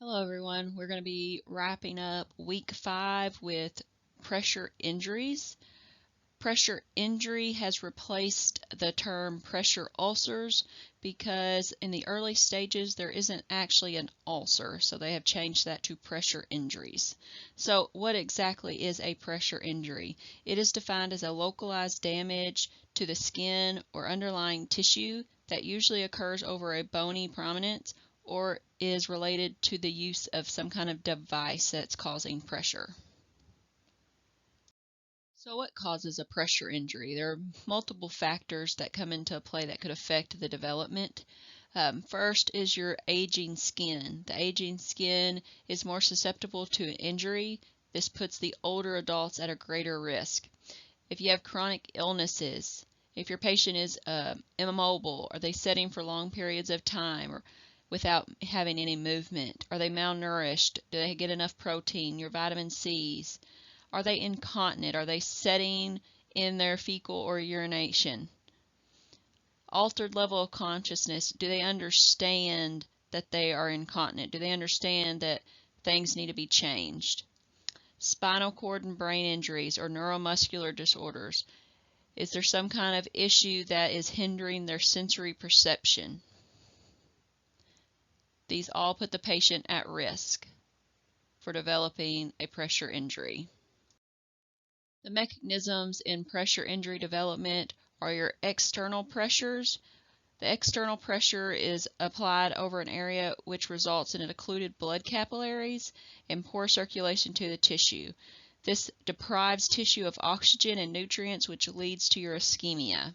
Hello everyone. We're going to be wrapping up week 5 with pressure injuries. Pressure injury has replaced the term pressure ulcers because in the early stages there isn't actually an ulcer, so they have changed that to pressure injuries. So what exactly is a pressure injury? It is defined as a localized damage to the skin or underlying tissue that usually occurs over a bony prominence or is related to the use of some kind of device that's causing pressure. So what causes a pressure injury? There are multiple factors that come into play that could affect the development. First is your aging skin. The aging skin is more susceptible to an injury. This puts the older adults at a greater risk. If you have chronic illnesses, if your patient is immobile, are they sitting for long periods of time or without having any movement? Are they malnourished? Do they get enough protein, your vitamin C's? Are they incontinent? Are they sitting in their fecal or urination? Altered level of consciousness. Do they understand that they are incontinent? Do they understand that things need to be changed? Spinal cord and brain injuries or neuromuscular disorders. Is there some kind of issue that is hindering their sensory perception? These all put the patient at risk for developing a pressure injury. The mechanisms in pressure injury development are your external pressures. The external pressure is applied over an area which results in occluded blood capillaries and poor circulation to the tissue. This deprives tissue of oxygen and nutrients, which leads to your ischemia.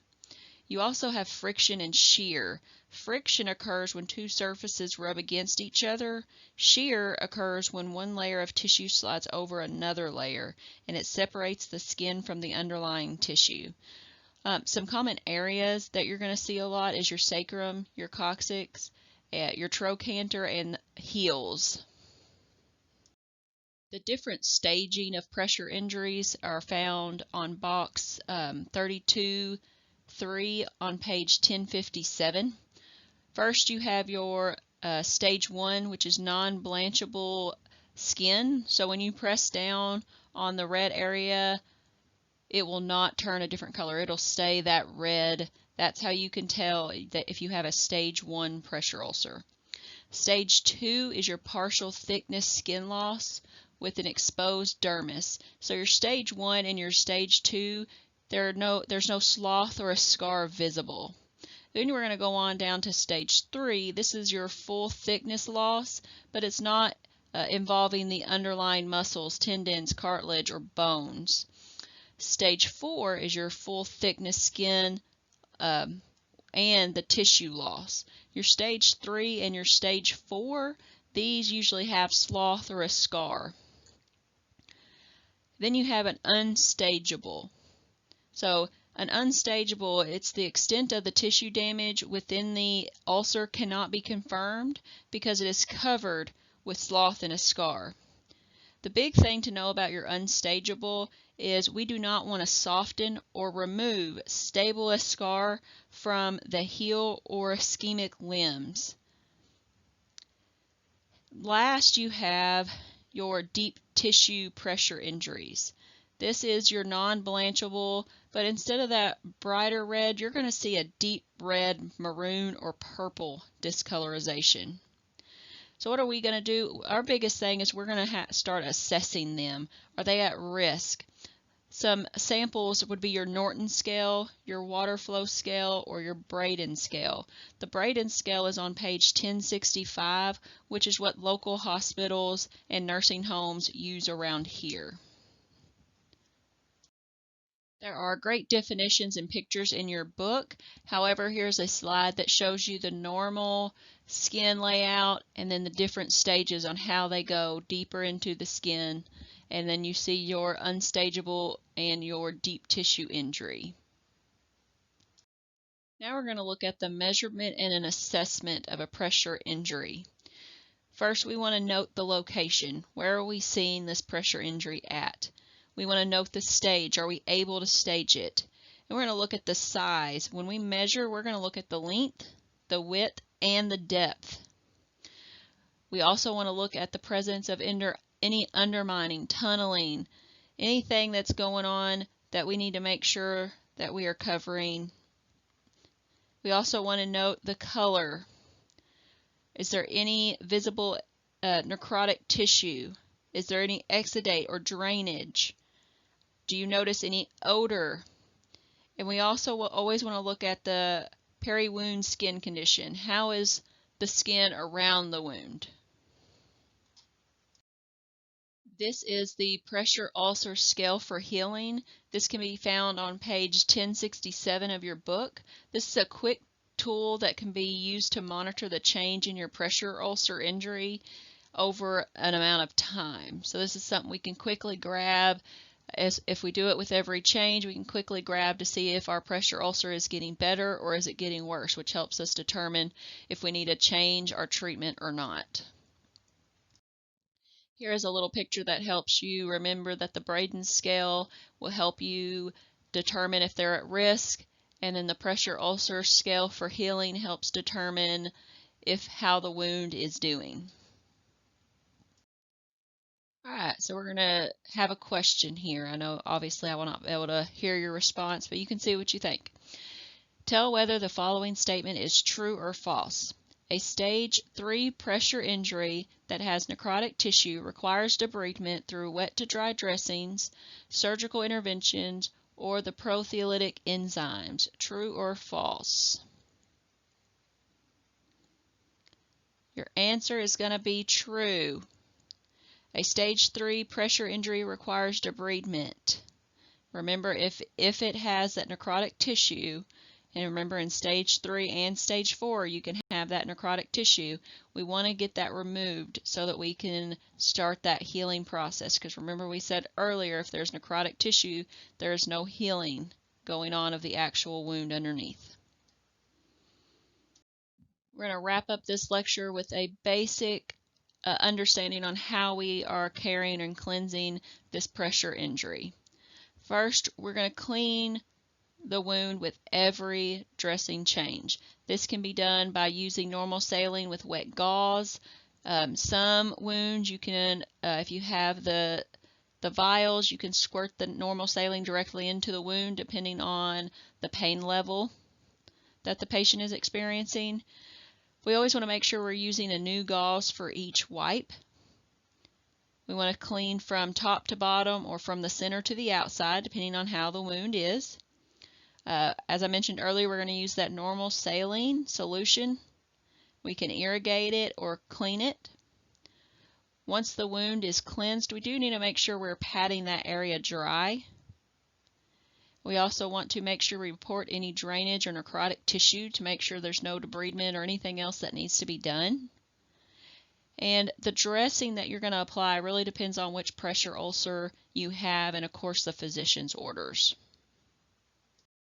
You also have friction and shear. Friction occurs when two surfaces rub against each other. Shear occurs when one layer of tissue slides over another layer, and it separates the skin from the underlying tissue. Some common areas that you're going to see a lot is your sacrum, your coccyx, your trochanter, and heels. The different staging of pressure injuries are found on box 32-3 on page 1057. First, you have your stage 1, which is non-blanchable skin. So when you press down on the red area, it will not turn a different color. It'll stay that red. That's how you can tell that if you have a stage 1 pressure ulcer. Stage 2 is your partial thickness skin loss with an exposed dermis. So your stage 1 and your stage 2, there's no slough or a scar visible. Then we're going to go on down to stage 3. This is your full thickness loss, but it's not involving the underlying muscles, tendons, cartilage, or bones. Stage 4 is your full thickness skin and the tissue loss. Your stage 3 and your stage 4, these usually have slough or a scar. Then you have an unstageable. So an unstageable, it's the extent of the tissue damage within the ulcer cannot be confirmed because it is covered with slough and a scar. The big thing to know about your unstageable is we do not want to soften or remove stable scar from the heel or ischemic limbs. Last, you have your deep tissue pressure injuries. This is your non-blanchable, but instead of that brighter red, you're going to see a deep red, maroon, or purple discolorization. So what are we going to do? Our biggest thing is we're going to start assessing them. Are they at risk? Some samples would be your Norton scale, your water flow scale, or your Braden scale. The Braden scale is on page 1065, which is what local hospitals and nursing homes use around here. There are great definitions and pictures in your book. However, here's a slide that shows you the normal skin layout and then the different stages on how they go deeper into the skin. And then you see your unstageable and your deep tissue injury. Now we're going to look at the measurement and an assessment of a pressure injury. First, we want to note the location. Where are we seeing this pressure injury at? We want to note the stage. Are we able to stage it? And we're going to look at the size. When we measure, we're going to look at the length, the width, and the depth. We also want to look at the presence of any undermining, tunneling, anything that's going on that we need to make sure that we are covering. We also want to note the color. Is there any visible necrotic tissue? Is there any exudate or drainage? Do you notice any odor? And we also will always want to look at the peri-wound skin condition. How is the skin around the wound? This is the pressure ulcer scale for healing. This can be found on page 1067 of your book. This is a quick tool that can be used to monitor the change in your pressure ulcer injury over an amount of time. So this is something we can quickly grab. As if we do it with every change, we can quickly grab to see if our pressure ulcer is getting better or is it getting worse, which helps us determine if we need to change our treatment or not. Here is a little picture that helps you remember that the Braden scale will help you determine if they're at risk, and then the pressure ulcer scale for healing helps determine how the wound is doing. All right, so we're going to have a question here. I know obviously I will not be able to hear your response, but you can see what you think. Tell whether the following statement is true or false. A stage 3 pressure injury that has necrotic tissue requires debridement through wet to dry dressings, surgical interventions, or the proteolytic enzymes. True or false? Your answer is going to be true. A stage 3 pressure injury requires debridement. Remember, if it has that necrotic tissue, and remember in stage 3 and stage 4 you can have that necrotic tissue, we want to get that removed so that we can start that healing process. Because remember we said earlier, if there's necrotic tissue, there is no healing going on of the actual wound underneath. We're going to wrap up this lecture with a basic understanding on how we are caring and cleansing this pressure injury. First, we're going to clean the wound with every dressing change. This can be done by using normal saline with wet gauze. Some wounds you can, if you have the vials, you can squirt the normal saline directly into the wound depending on the pain level that the patient is experiencing. We always want to make sure we're using a new gauze for each wipe. We want to clean from top to bottom or from the center to the outside depending on how the wound is. As I mentioned earlier, we're going to use that normal saline solution. We can irrigate it or clean it. Once the wound is cleansed, we do need to make sure we're patting that area dry. We also want to make sure we report any drainage or necrotic tissue to make sure there's no debridement or anything else that needs to be done. And the dressing that you're going to apply really depends on which pressure ulcer you have and, of course, the physician's orders.